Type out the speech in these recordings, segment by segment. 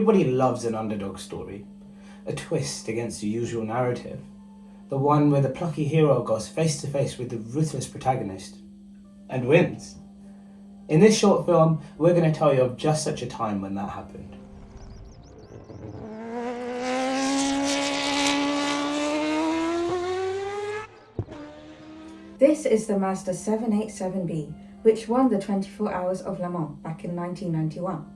Everybody loves an underdog story, a twist against the usual narrative, the one where the plucky hero goes face to face with the ruthless protagonist and wins. In this short film, we're going to tell you of just such a time when that happened. This is the Mazda 787B, which won the 24 Hours of Le Mans back in 1991.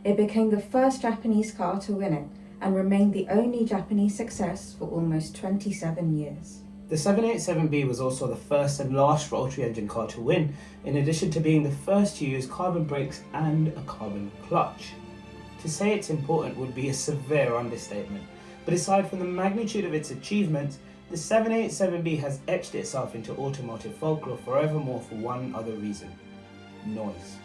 It became the first Japanese car to win it and remained the only Japanese success for almost 27 years. The 787B was also the first and last rotary engine car to win, in addition to being the first to use carbon brakes and a carbon clutch. To say it's important would be a severe understatement, but aside from the magnitude of its achievements, the 787B has etched itself into automotive folklore forevermore for one other reason: noise.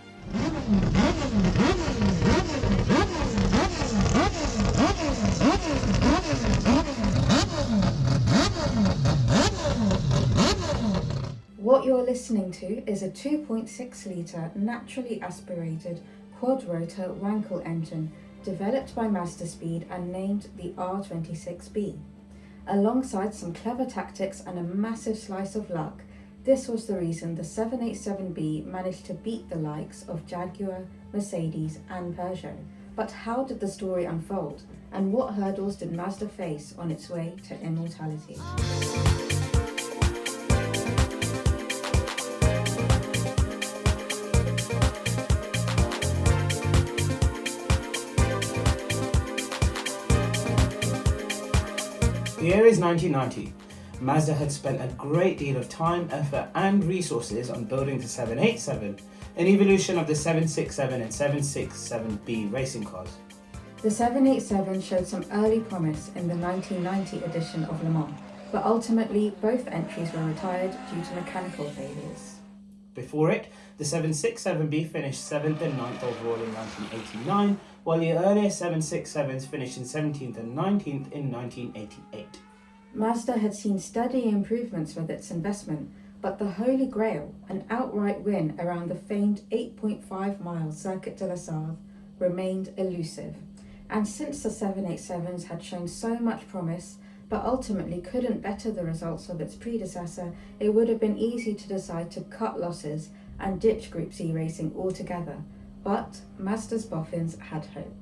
What you're listening to is a 2.6 litre naturally aspirated quad-rotor Wankel engine developed by Mazda Speed and named the R26B. Alongside some clever tactics and a massive slice of luck, this was the reason the 787B managed to beat the likes of Jaguar, Mercedes and Peugeot. But how did the story unfold, and what hurdles did Mazda face on its way to immortality? The year is 1990. Mazda had spent a great deal of time, effort and resources on building the 787, an evolution of the 767 and 767B racing cars. The 787 showed some early promise in the 1990 edition of Le Mans, but ultimately both entries were retired due to mechanical failures. Before it, the 767B finished 7th and 9th overall in 1989, while the earlier 767s finished in 17th and 19th in 1988. Mazda had seen steady improvements with its investment, but the holy grail, an outright win around the famed 8.5-mile Circuit de la Sarthe, remained elusive. And since the 787s had shown so much promise, but ultimately couldn't better the results of its predecessor, it would have been easy to decide to cut losses and ditch Group C racing altogether. But Mazda's boffins had hope.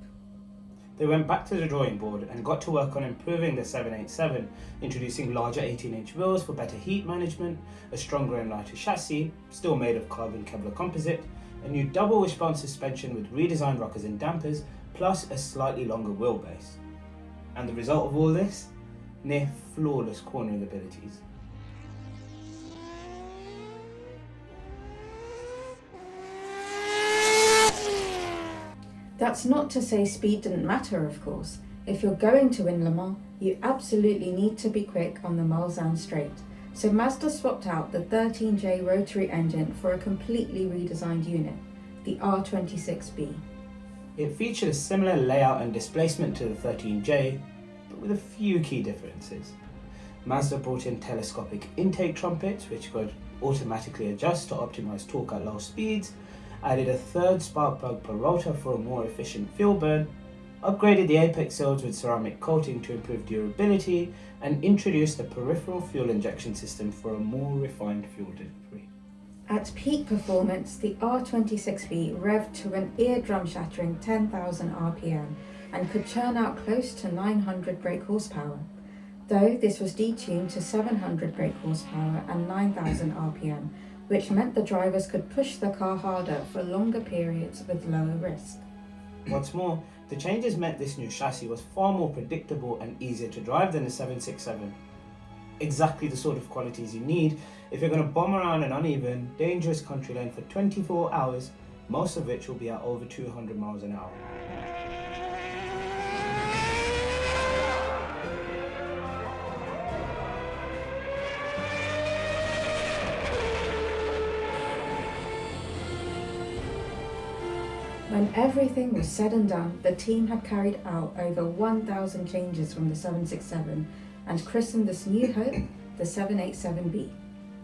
They went back to the drawing board and got to work on improving the 787, introducing larger 18-inch wheels for better heat management, a stronger and lighter chassis, still made of carbon Kevlar composite, a new double wishbone suspension with redesigned rockers and dampers, plus a slightly longer wheelbase. And the result of all this? Near flawless cornering abilities. That's not to say speed didn't matter, of course. If you're going to win Le Mans, you absolutely need to be quick on the Mulsanne straight. So Mazda swapped out the 13J rotary engine for a completely redesigned unit, the R26B. It featured a similar layout and displacement to the 13J, but with a few key differences. Mazda brought in telescopic intake trumpets, which could automatically adjust to optimize torque at low speeds, added a third spark plug per rotor for a more efficient fuel burn, upgraded the apex seals with ceramic coating to improve durability, and introduced a peripheral fuel injection system for a more refined fuel delivery. At peak performance, the R26B revved to an eardrum-shattering 10,000 RPM and could churn out close to 900 brake horsepower, though this was detuned to 700 brake horsepower and 9,000 RPM, which meant the drivers could push the car harder for longer periods with lower risk. What's more, the changes meant this new chassis was far more predictable and easier to drive than the 767. Exactly the sort of qualities you need if you're going to bomb around an uneven, dangerous country lane for 24 hours, most of which will be at over 200 miles an hour. When everything was said and done, the team had carried out over 1,000 changes from the 767 and christened this new hope the 787B.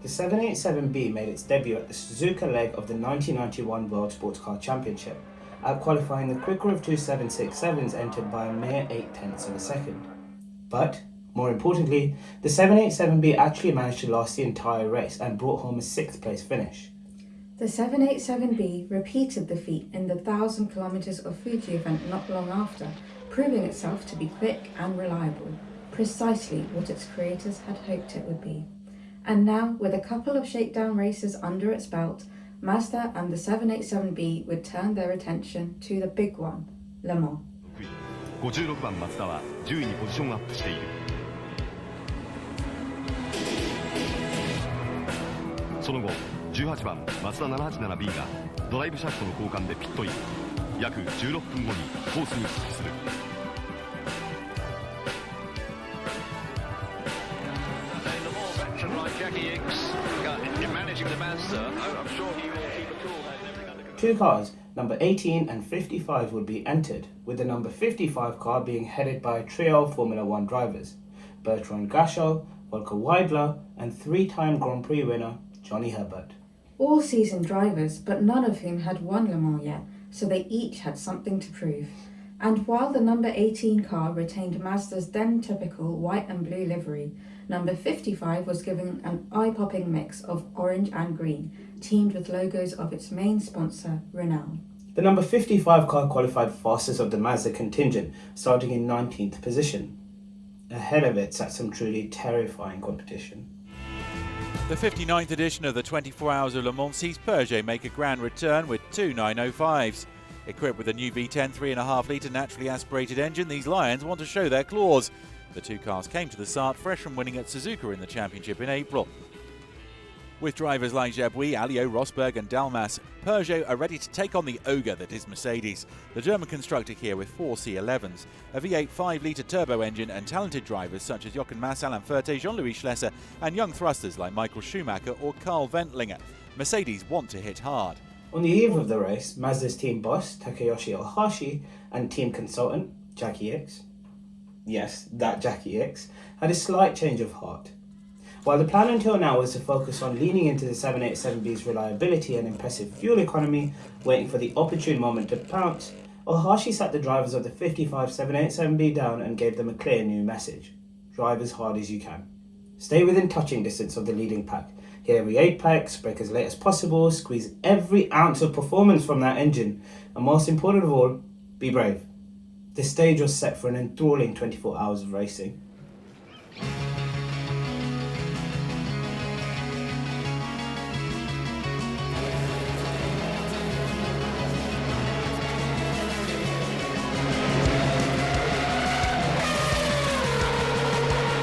The 787B made its debut at the Suzuka leg of the 1991 World Sports Car Championship, outqualifying the quicker of two 767s entered by a mere 0.8 of a second. But, more importantly, the 787B actually managed to last the entire race and brought home a 6th place finish. The 787B repeated the feat in the 1,000 kilometers of Fuji event not long after, proving itself to be quick and reliable, precisely what its creators had hoped it would be. And now, with a couple of shakedown races under its belt, Mazda and the 787B would turn their attention to the big one, Le Mans. 56番マツダは10位にポジションアップしている。その後、18番マツダ 787B がドライブシャフトの交換でピットイン。約16分後にコースに復帰する。Two cars, number 18 and 55, would be entered, with the number 55 car being headed by a trio of Formula One drivers, Bertrand Gachot, Volker Weidler, and 3-time Grand Prix winner Johnny Herbert. All seasoned drivers, but none of whom had won Le Mans yet, so they each had something to prove. And while the number 18 car retained Mazda's then typical white and blue livery, number 55 was given an eye-popping mix of orange and green, teamed with logos of its main sponsor, Renault. The number 55 car qualified fastest of the Mazda contingent, starting in 19th position. Ahead of it sat some truly terrifying competition. The 59th edition of the 24 Hours of Le Mans sees Peugeot make a grand return with two 905s. Equipped with a new V10 3.5 litre naturally aspirated engine, these Lions want to show their claws. The two cars came to the start fresh from winning at Suzuka in the championship in April. With drivers like Jabouille, Alliot, Rosberg and Dalmas, Peugeot are ready to take on the ogre that is Mercedes. The German constructor here with four C11s, a V8 5-litre turbo engine and talented drivers such as Jochen Mass, Alain Ferté, Jean-Louis Schlesser and young thrusters like Michael Schumacher or Karl Wendlinger. Mercedes want to hit hard. On the eve of the race, Mazda's team boss, Takeyoshi Ohashi, and team consultant, Jackie X, yes, that Jackie X, had a slight change of heart. While the plan until now was to focus on leaning into the 787B's reliability and impressive fuel economy, waiting for the opportune moment to pounce, Ohashi sat the drivers of the 55 787B down and gave them a clear new message. Drive as hard as you can. Stay within touching distance of the leading pack. Hit every apex, brake as late as possible, squeeze every ounce of performance from that engine, and most important of all, be brave. The stage was set for an enthralling 24 hours of racing.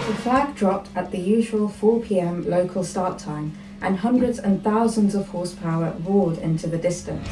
The flag dropped at the usual 4 p.m. local start time, and hundreds and thousands of horsepower roared into the distance.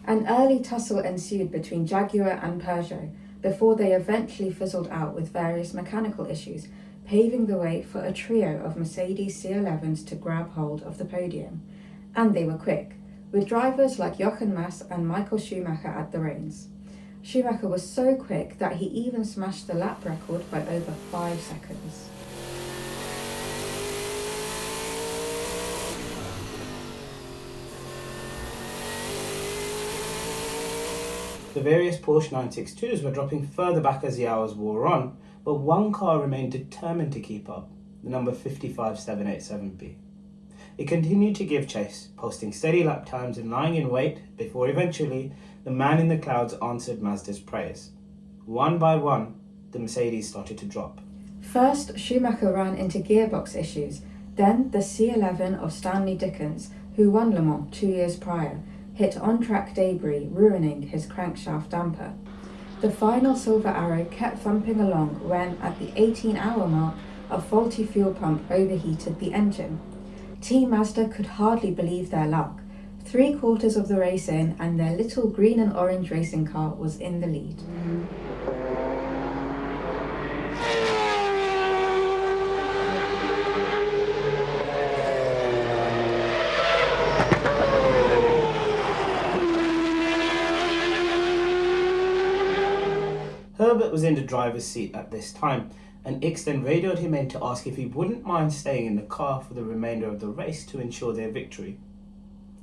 An early tussle ensued between Jaguar and Peugeot before they eventually fizzled out with various mechanical issues, paving the way for a trio of Mercedes C11s to grab hold of the podium. And they were quick, with drivers like Jochen Mass and Michael Schumacher at the reins. Schumacher was so quick that he even smashed the lap record by over 5 seconds. The various Porsche 962s were dropping further back as the hours wore on, but one car remained determined to keep up, the number 55787B. It continued to give chase, posting steady lap times and lying in wait before eventually the man in the clouds answered Mazda's praise. One by one, the Mercedes started to drop. First, Schumacher ran into gearbox issues, then the C11 of Stanley Dickens, who won Le Mans 2 years prior, hit on-track debris, ruining his crankshaft damper. The final Silver Arrow kept thumping along when, at the 18-hour mark, a faulty fuel pump overheated the engine. Team Mazda could hardly believe their luck. 3/4 of the race in, and their little green and orange racing car was in the lead. Herbert was in the driver's seat at this time, and Ickx then radioed him in to ask if he wouldn't mind staying in the car for the remainder of the race to ensure their victory.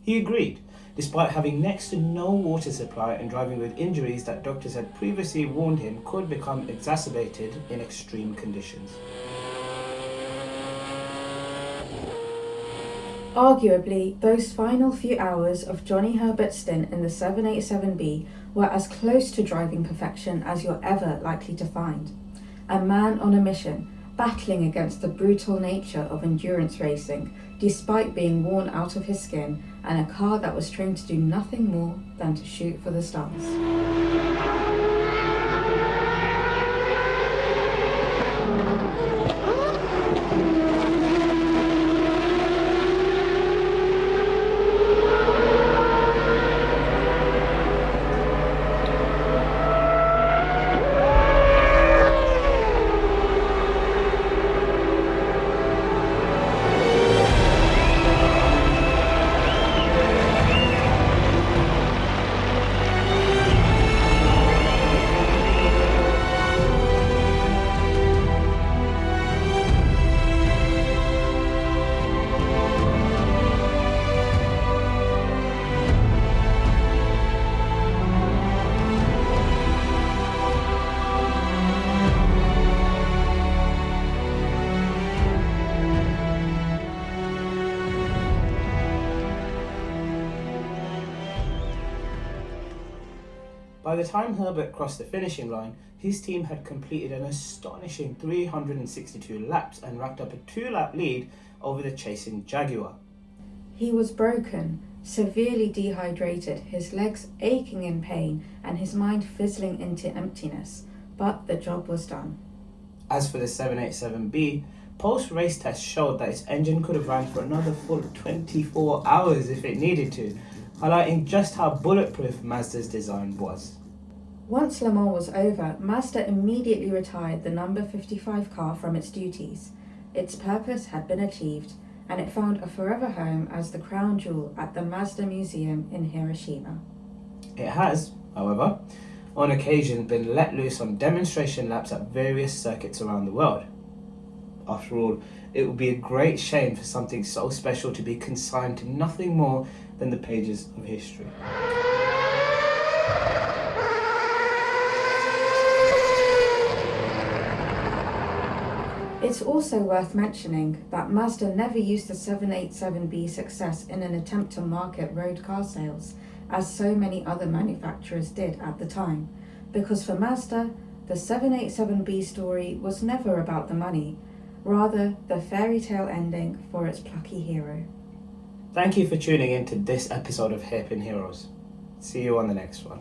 He agreed, despite having next to no water supply and driving with injuries that doctors had previously warned him could become exacerbated in extreme conditions. Arguably, those final few hours of Johnny Herbert's stint in the 787B were as close to driving perfection as you're ever likely to find. A man on a mission, battling against the brutal nature of endurance racing, despite being worn out of his skin, and a car that was trained to do nothing more than to shoot for the stars. By the time Herbert crossed the finishing line, his team had completed an astonishing 362 laps and racked up a 2-lap lead over the chasing Jaguar. He was broken, severely dehydrated, his legs aching in pain, and his mind fizzling into emptiness, but the job was done. As for the 787B, post-race tests showed that its engine could have ran for another full 24 hours if it needed to, highlighting just how bulletproof Mazda's design was. Once Le Mans was over, Mazda immediately retired the number 55 car from its duties. Its purpose had been achieved, and it found a forever home as the crown jewel at the Mazda Museum in Hiroshima. It has, however, on occasion been let loose on demonstration laps at various circuits around the world. After all, it would be a great shame for something so special to be consigned to nothing more than the pages of history. It's also worth mentioning that Mazda never used the 787B success in an attempt to market road car sales, as so many other manufacturers did at the time, because for Mazda, the 787B story was never about the money, rather the fairy tale ending for its plucky hero. Thank you for tuning in to this episode of Hairpin Heroes. See you on the next one.